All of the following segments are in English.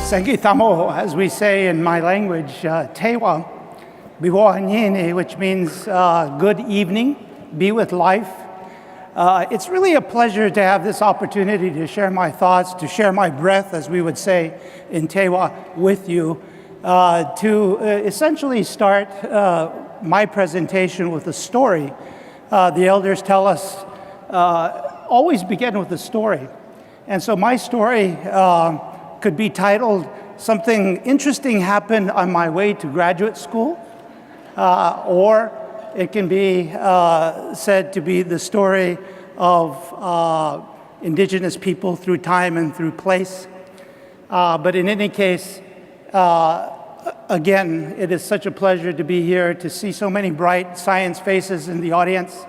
Sangitamo, as we say in my language, Tewa, Biwahanyene, which means good evening, be with life. It's really a pleasure to have this opportunity to share my thoughts, to share my breath, as we would say in Tewa, with you, to essentially start my presentation with a story. The elders tell us, always begin with a story. And so my story could be titled, Something Interesting Happened on My Way to Graduate School, or it can be said to be the story of Indigenous people through time and through place. But in any case, again, it is such a pleasure to be here, to see so many bright science faces in the audience,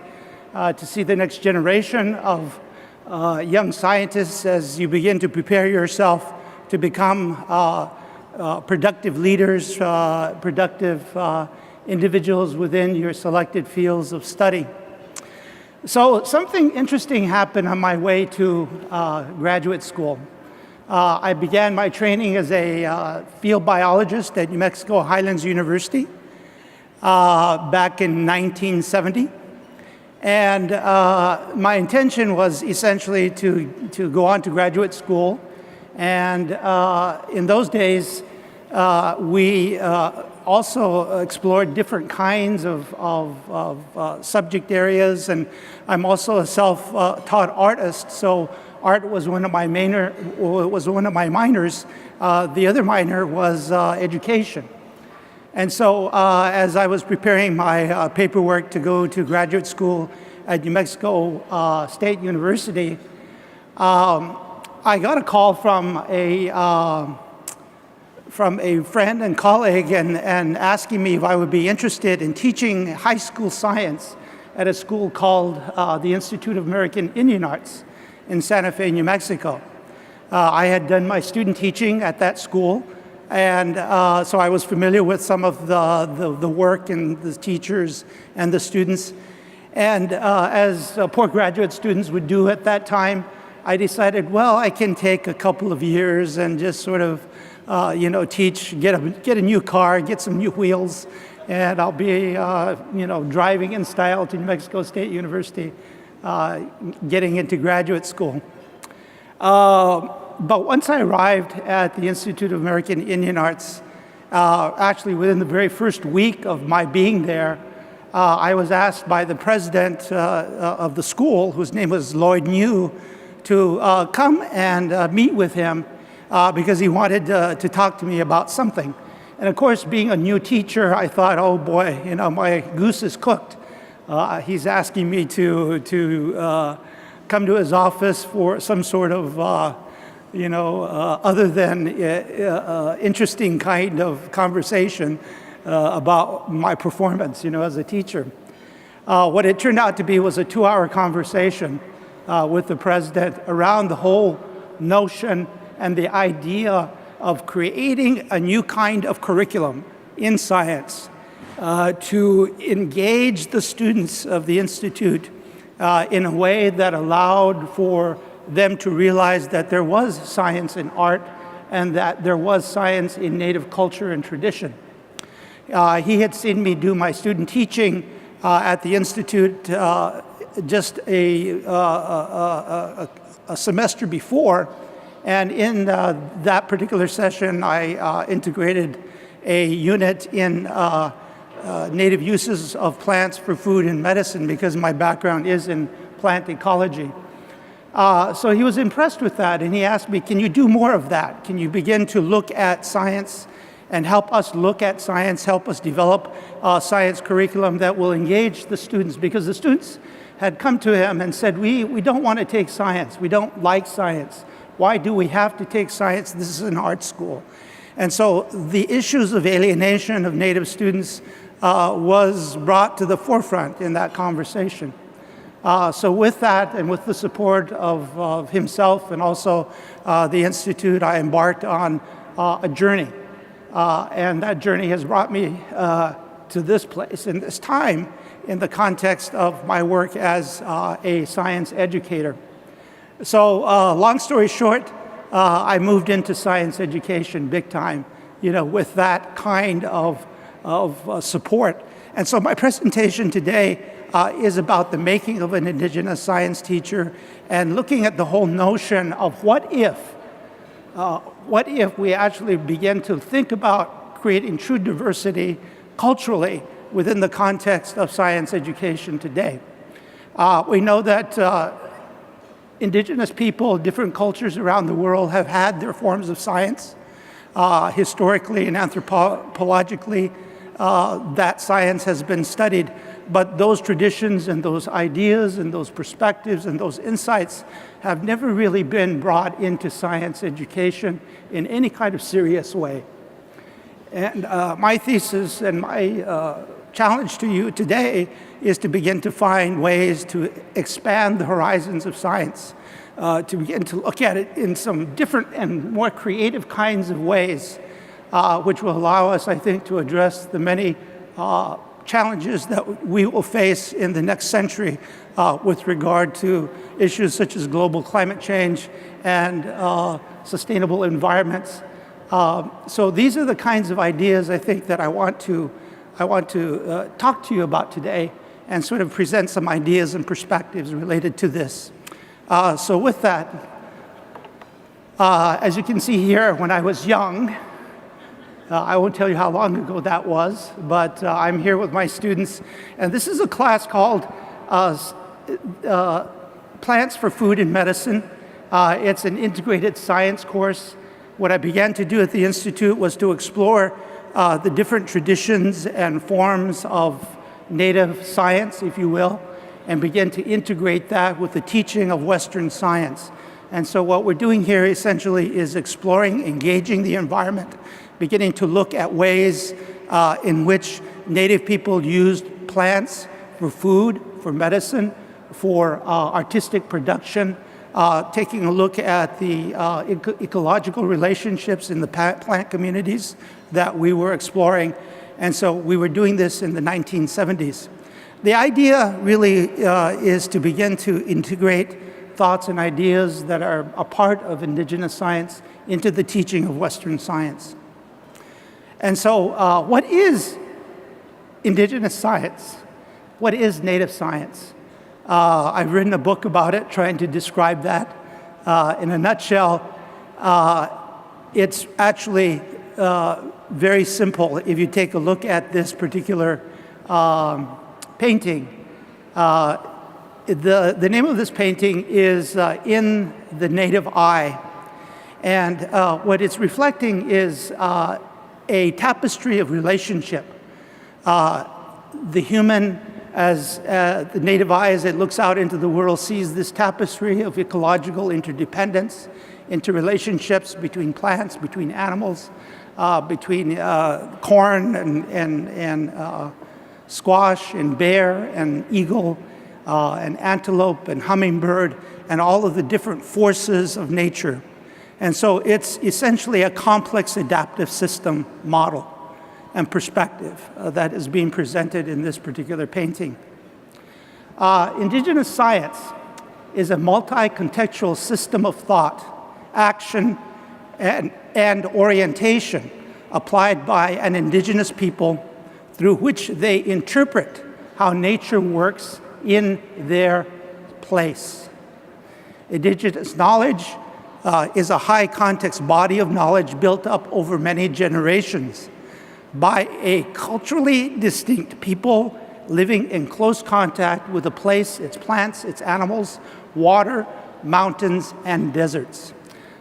to see the next generation of young scientists as you begin to prepare yourself to become productive leaders, productive individuals within your selected fields of study. So something interesting happened on my way to graduate school. I began my training as a field biologist at New Mexico Highlands University back in 1970. And my intention was essentially to go on to graduate school. And in those days, we also explored different kinds of subject areas. And I'm also a self-taught artist, so art was one of my minors. The other minor was education. And so as I was preparing my paperwork to go to graduate school at New Mexico State University, I got a call from a friend and colleague and asking me if I would be interested in teaching high school science at a school called the Institute of American Indian Arts in Santa Fe, New Mexico. I had done my student teaching at that school, and so I was familiar with some of the work and the teachers and the students. And as poor graduate students would do at that time, I decided, well, I can take a couple of years and just sort of, teach, get a new car, get some new wheels, and I'll be, driving in style to New Mexico State University, getting into graduate school. But once I arrived at the Institute of American Indian Arts, actually within the very first week of my being there, I was asked by the president of the school, whose name was Lloyd New, to come and meet with him because he wanted to talk to me about something. And of course, being a new teacher, I thought, oh boy, my goose is cooked. He's asking me to come to his office for some sort of, other than interesting kind of conversation about my performance, as a teacher. What it turned out to be was a 2-hour conversation with the president around the whole notion and the idea of creating a new kind of curriculum in science to engage the students of the Institute in a way that allowed for them to realize that there was science in art and that there was science in native culture and tradition. He had seen me do my student teaching at the Institute just a semester before, and in that particular session, I integrated a unit in native uses of plants for food and medicine because my background is in plant ecology. So he was impressed with that, and he asked me, can you do more of that? Can you begin to look at science and help us look at science, help us develop a science curriculum that will engage the students? Because the students had come to him and said, we don't want to take science. We don't like science. Why do we have to take science? This is an art school. And so the issues of alienation of Native students was brought to the forefront in that conversation. So with that, and with the support of himself and also the Institute, I embarked on a journey. And that journey has brought me to this place and this time in the context of my work as a science educator. So long story short, I moved into science education big time, with that kind of support. And so my presentation today is about the making of an Indigenous science teacher and looking at the whole notion of what if we actually begin to think about creating true diversity culturally within the context of science education today. We know that Indigenous people, different cultures around the world have had their forms of science. Historically and anthropologically, that science has been studied, but those traditions and those ideas and those perspectives and those insights have never really been brought into science education in any kind of serious way. And my thesis and my challenge to you today is to begin to find ways to expand the horizons of science, to begin to look at it in some different and more creative kinds of ways, which will allow us, I think, to address the many challenges that we will face in the next century with regard to issues such as global climate change and sustainable environments. So these are the kinds of ideas I think that I want to talk to you about today and sort of present some ideas and perspectives related to this. So with that, as you can see here, when I was young, I won't tell you how long ago that was, but I'm here with my students, and this is a class called Plants for Food and Medicine. It's an integrated science course. What I began to do at the Institute was to explore the different traditions and forms of native science, if you will, and begin to integrate that with the teaching of Western science. And so what we're doing here essentially is exploring, engaging the environment, beginning to look at ways in which Native people used plants for food, for medicine, for artistic production, taking a look at the ecological relationships in the plant communities that we were exploring. And so we were doing this in the 1970s. The idea really is to begin to integrate thoughts and ideas that are a part of Indigenous science into the teaching of Western science. And so what is Indigenous science? What is Native science? I've written a book about it, trying to describe that. In a nutshell, it's actually very simple. If you take a look at this particular painting, the name of this painting is In the Native Eye. And what it's reflecting is a tapestry of relationship. The human, as the native eye, as it looks out into the world, sees this tapestry of ecological interdependence, interrelationships between plants, between animals, between corn and squash and bear and eagle and antelope and hummingbird and all of the different forces of nature. And so it's essentially a complex adaptive system model and perspective that is being presented in this particular painting. Indigenous science is a multi-contextual system of thought, action, and orientation applied by an Indigenous people through which they interpret how nature works in their place. Indigenous knowledge is a high context body of knowledge built up over many generations by a culturally distinct people living in close contact with a place, its plants, its animals, water, mountains, and deserts.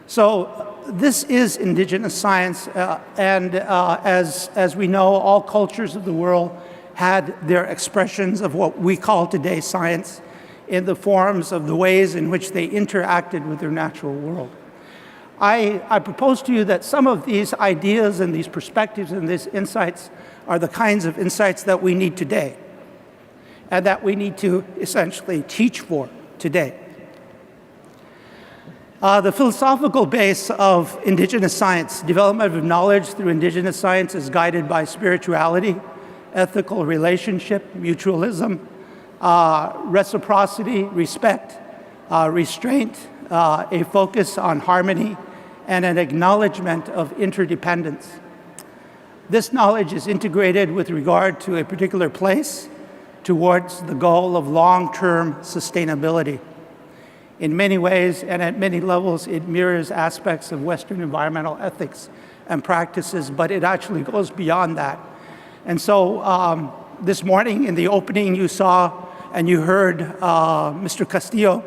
So this is Indigenous science, and as we know, all cultures of the world had their expressions of what we call today science in the forms of the ways in which they interacted with their natural world. I propose to you that some of these ideas and these perspectives and these insights are the kinds of insights that we need today and that we need to essentially teach for today. The philosophical base of Indigenous science, development of knowledge through Indigenous science, is guided by spirituality, ethical relationship, mutualism, reciprocity, respect, restraint, a focus on harmony, and an acknowledgement of interdependence. This knowledge is integrated with regard to a particular place towards the goal of long-term sustainability. In many ways and at many levels, it mirrors aspects of Western environmental ethics and practices, but it actually goes beyond that. And so this morning in the opening you saw and you heard Mr. Castillo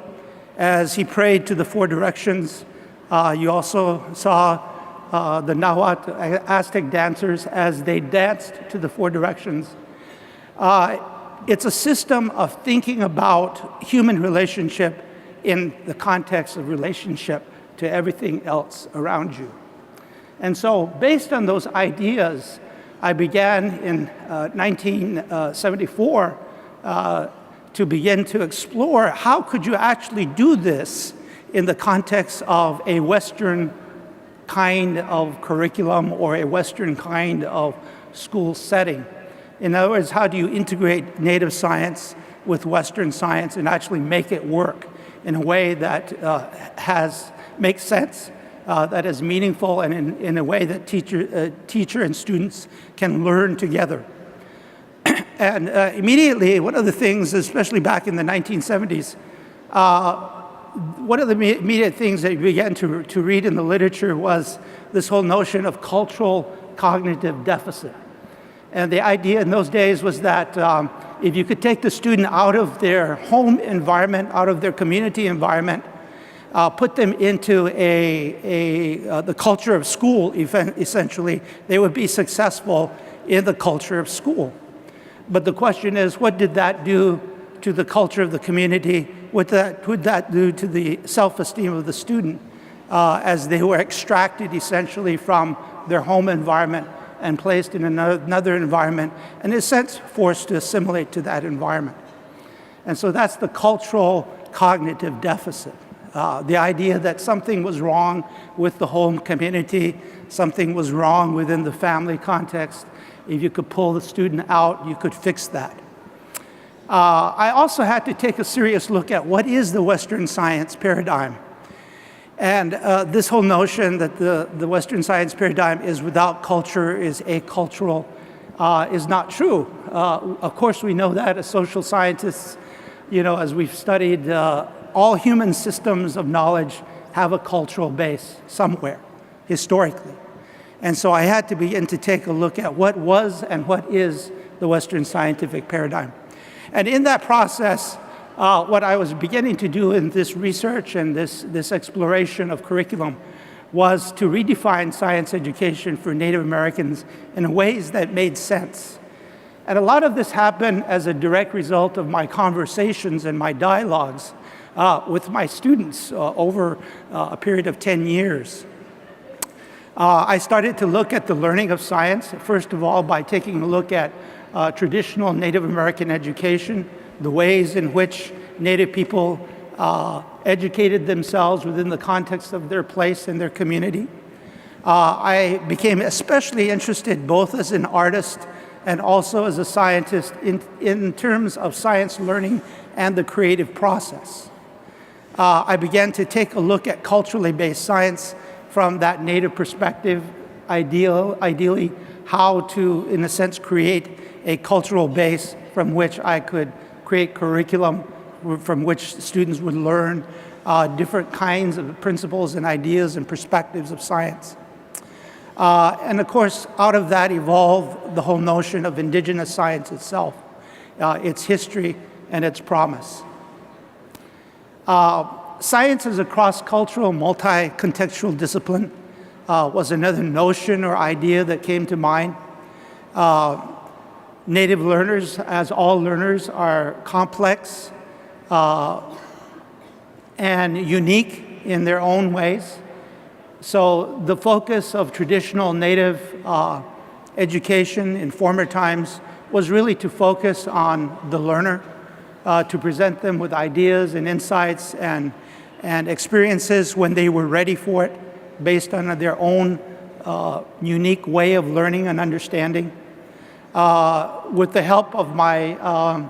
as he prayed to the four directions. You also saw the Nahuatl Aztec dancers as they danced to the four directions. It's a system of thinking about human relationship in the context of relationship to everything else around you. And so based on those ideas, I began in 1974 to begin to explore how could you actually do this in the context of a Western kind of curriculum or a Western kind of school setting. In other words, how do you integrate native science with Western science and actually make it work in a way that makes sense, that is meaningful, and in a way that teacher and students can learn together. And immediately, one of the things, especially back in the 1970s, one of the immediate things that you began to read in the literature was this whole notion of cultural cognitive deficit. And the idea in those days was that if you could take the student out of their home environment, out of their community environment, put them into the culture of school, essentially, they would be successful in the culture of school. But the question is, what did that do to the culture of the community? What would that do to the self-esteem of the student as they were extracted essentially from their home environment and placed in another environment, and in a sense forced to assimilate to that environment? And so that's the cultural cognitive deficit. The idea that something was wrong with the home community, something was wrong within the family context. If you could pull the student out, you could fix that. I also had to take a serious look at what is the Western science paradigm. And this whole notion that the Western science paradigm is without culture, is acultural, is not true. Of course, we know that as social scientists, as we've studied, all human systems of knowledge have a cultural base somewhere, historically. And so I had to begin to take a look at what was and what is the Western scientific paradigm. And in that process, what I was beginning to do in this research and this exploration of curriculum was to redefine science education for Native Americans in ways that made sense. And a lot of this happened as a direct result of my conversations and my dialogues with my students over a period of 10 years. I started to look at the learning of science, first of all, by taking a look at traditional Native American education, the ways in which Native people educated themselves within the context of their place and their community. I became especially interested both as an artist and also as a scientist in terms of science learning and the creative process. I began to take a look at culturally based science from that Native perspective, ideally how to, in a sense, create a cultural base from which I could create curriculum from which students would learn different kinds of principles and ideas and perspectives of science. And of course, out of that evolved the whole notion of Indigenous science itself, its history and its promise. Science as a cross-cultural, multi-contextual discipline was another notion or idea that came to mind. Native learners, as all learners, are complex and unique in their own ways. So the focus of traditional Native education in former times was really to focus on the learner, to present them with ideas and insights and experiences when they were ready for it, based on their own unique way of learning and understanding. With the help of my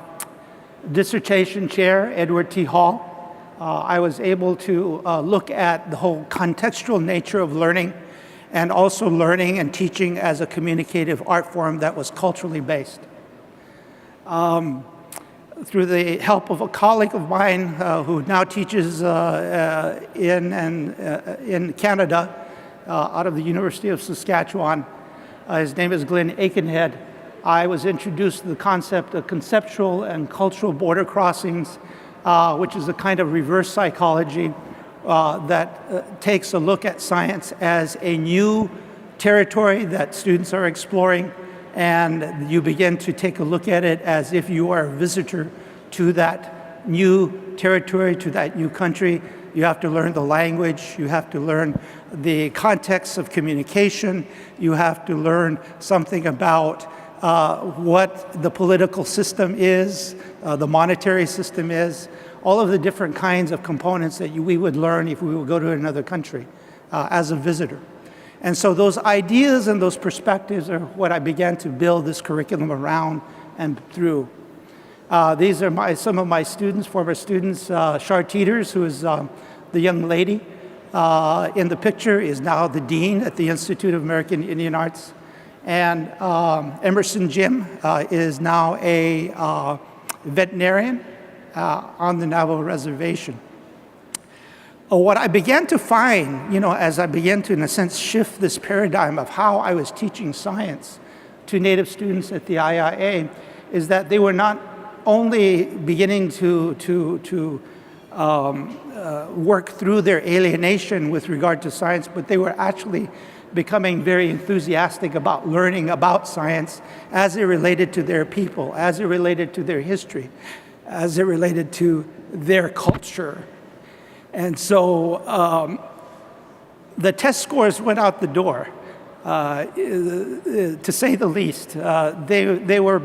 dissertation chair, Edward T. Hall, I was able to look at the whole contextual nature of learning, and also learning and teaching as a communicative art form that was culturally based. Through the help of a colleague of mine who now teaches in Canada, out of the University of Saskatchewan, his name is Glenn Aikenhead, I was introduced to the concept of conceptual and cultural border crossings, which is a kind of reverse psychology that takes a look at science as a new territory that students are exploring, and you begin to take a look at it as if you are a visitor to that new territory, to that new country. You have to learn the language, you have to learn the context of communication, you have to learn something about what the political system is, the monetary system is, all of the different kinds of components that we would learn if we would go to another country as a visitor. And so those ideas and those perspectives are what I began to build this curriculum around and through. These are some of my students, former students. Char Teeters, who is the young lady in the picture, is now the dean at the Institute of American Indian Arts. And Emerson Jim is now a veterinarian on the Navajo Reservation. What I began to find, as I began to, in a sense, shift this paradigm of how I was teaching science to Native students at the IIA, is that they were not only beginning to work through their alienation with regard to science, but they were actually becoming very enthusiastic about learning about science as it related to their people, as it related to their history, as it related to their culture. And so the test scores went out the door, to say the least. They were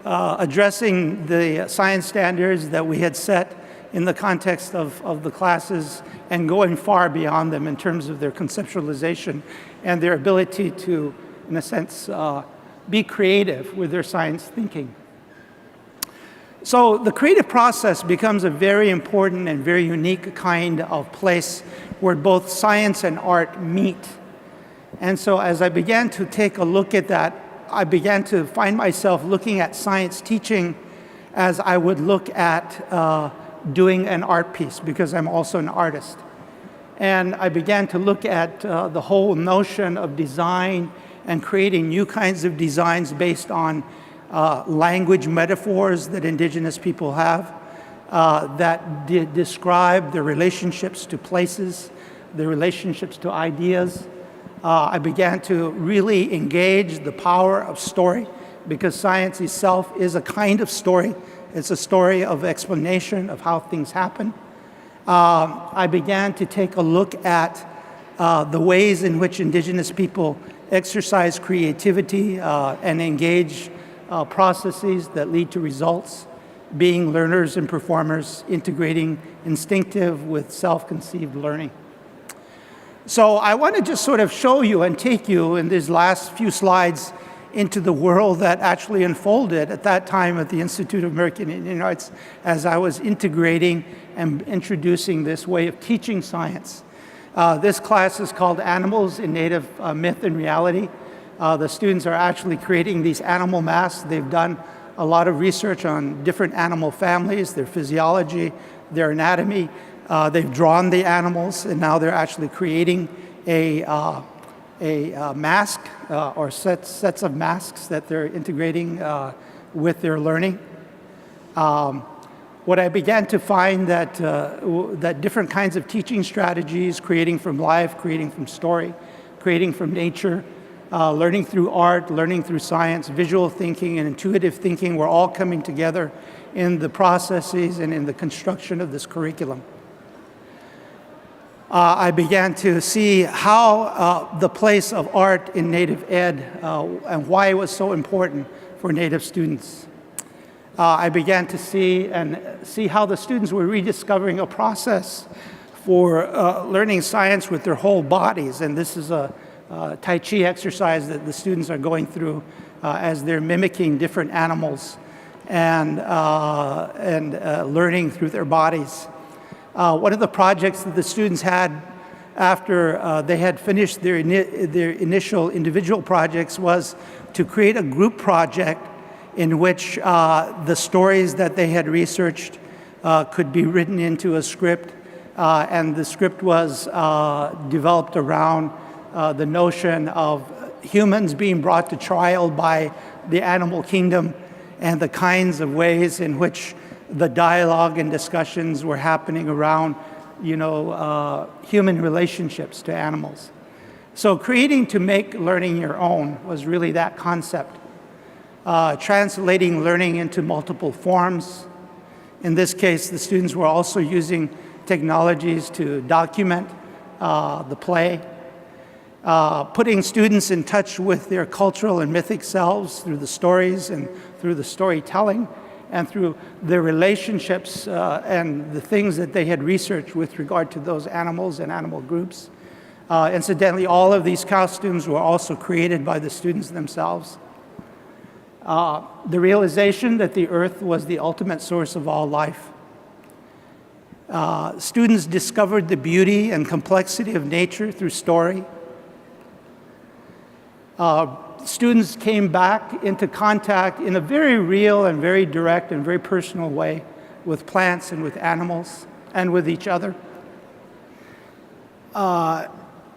addressing the science standards that we had set in the context of the classes and going far beyond them in terms of their conceptualization and their ability to, in a sense, be creative with their science thinking. So the creative process becomes a very important and very unique kind of place where both science and art meet. And so as I began to take a look at that, I began to find myself looking at science teaching as I would look at doing an art piece, because I'm also an artist. And I began to look at the whole notion of design and creating new kinds of designs based on language metaphors that Indigenous people have that describe their relationships to places, their relationships to ideas. I began to really engage the power of story, because science itself is a kind of story. It's a story of explanation of how things happen. I began to take a look at the ways in which Indigenous people exercise creativity and engage processes that lead to results, being learners and performers, integrating instinctive with self-conceived learning. So I want to just sort of show you and take you in these last few slides into the world that actually unfolded at that time at the Institute of American Indian Arts as I was integrating and introducing this way of teaching science. This class is called Animals in Native Myth and Reality. The students are actually creating these animal masks. They've done a lot of research on different animal families, their physiology, their anatomy. They've drawn the animals, and now they're actually creating a mask or sets of masks that they're integrating with their learning. What I began to find that different kinds of teaching strategies, creating from life, creating from story, creating from nature, learning through art, learning through science, visual thinking, and intuitive thinking were all coming together in the processes and in the construction of this curriculum. I began to see how the place of art in Native Ed and why it was so important for Native students. I began to see how the students were rediscovering a process for learning science with their whole bodies. And this is a Tai Chi exercise that the students are going through as they're mimicking different animals and learning through their bodies. One of the projects that the students had after they had finished their initial individual projects was to create a group project in which the stories that they had researched could be written into a script, and the script was developed around the notion of humans being brought to trial by the animal kingdom and the kinds of ways in which the dialogue and discussions were happening around, human relationships to animals. So creating to make learning your own was really that concept. Translating learning into multiple forms. In this case, the students were also using technologies to document the play. Putting students in touch with their cultural and mythic selves through the stories and through the storytelling and through their relationships and the things that they had researched with regard to those animals and animal groups. Incidentally, all of these costumes were also created by the students themselves. The realization that the earth was the ultimate source of all life. Students discovered the beauty and complexity of nature through story. Students came back into contact in a very real and very direct and very personal way with plants and with animals and with each other.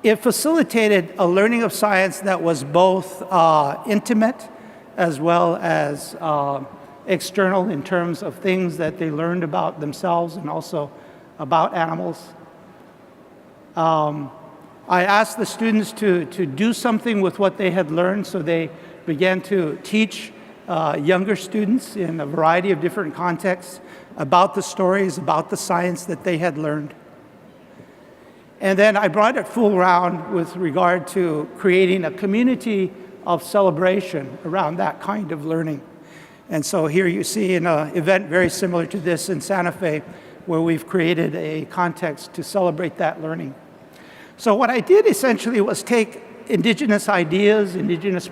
It facilitated a learning of science that was both intimate as well as external in terms of things that they learned about themselves and also about animals. I asked the students to do something with what they had learned, so they began to teach younger students in a variety of different contexts about the stories, about the science that they had learned. And then I brought it full round with regard to creating a community of celebration around that kind of learning. And so here you see an event very similar to this in Santa Fe, where we've created a context to celebrate that learning. So what I did essentially was take indigenous ideas, indigenous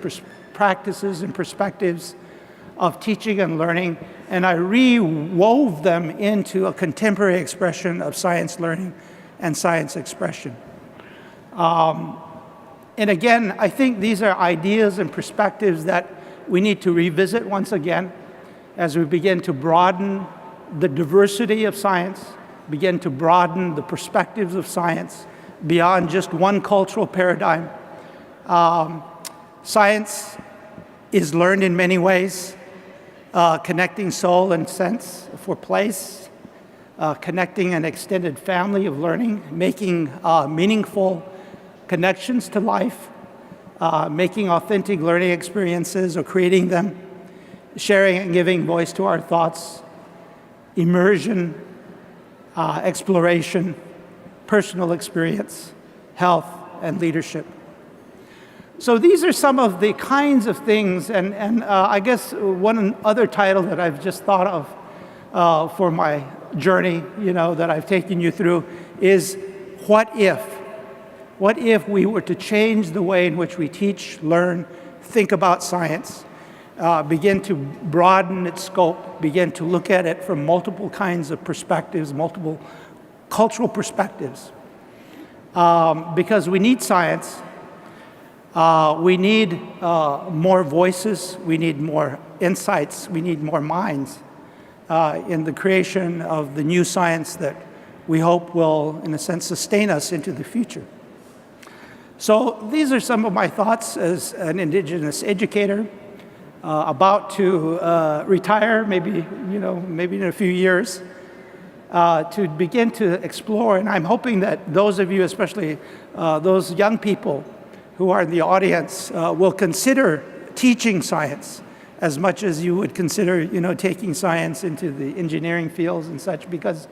practices and perspectives of teaching and learning, and I re-wove them into a contemporary expression of science learning and science expression. And again, I think these are ideas and perspectives that we need to revisit once again as we begin to broaden the diversity of science, begin to broaden the perspectives of science beyond just one cultural paradigm. Science is learned in many ways, connecting soul and sense for place, connecting an extended family of learning, making meaningful connections to life, making authentic learning experiences or creating them, sharing and giving voice to our thoughts, immersion, exploration, personal experience, health, and leadership. So these are some of the kinds of things, and I guess one other title that I've just thought of for my journey, that I've taken you through is what if? What if we were to change the way in which we teach, learn, think about science, begin to broaden its scope, begin to look at it from multiple kinds of perspectives, multiple cultural perspectives, because we need science, we need more voices, we need more insights, we need more minds in the creation of the new science that we hope will, in a sense, sustain us into the future. So these are some of my thoughts as an Indigenous educator, about to retire, maybe in a few years, to begin to explore. And I'm hoping that those of you, especially those young people who are in the audience, will consider teaching science as much as you would consider, taking science into the engineering fields and such, because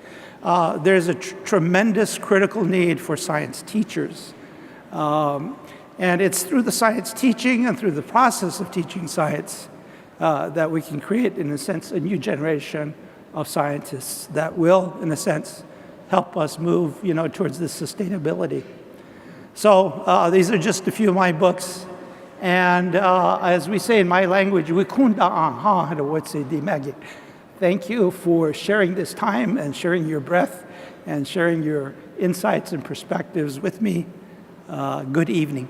there's a tremendous critical need for science teachers. And it's through the science teaching and through the process of teaching science that we can create, in a sense, a new generation of scientists that will, in a sense, help us move, towards this sustainability. So these are just a few of my books. And as we say in my language, thank you for sharing this time and sharing your breath and sharing your insights and perspectives with me. Good evening.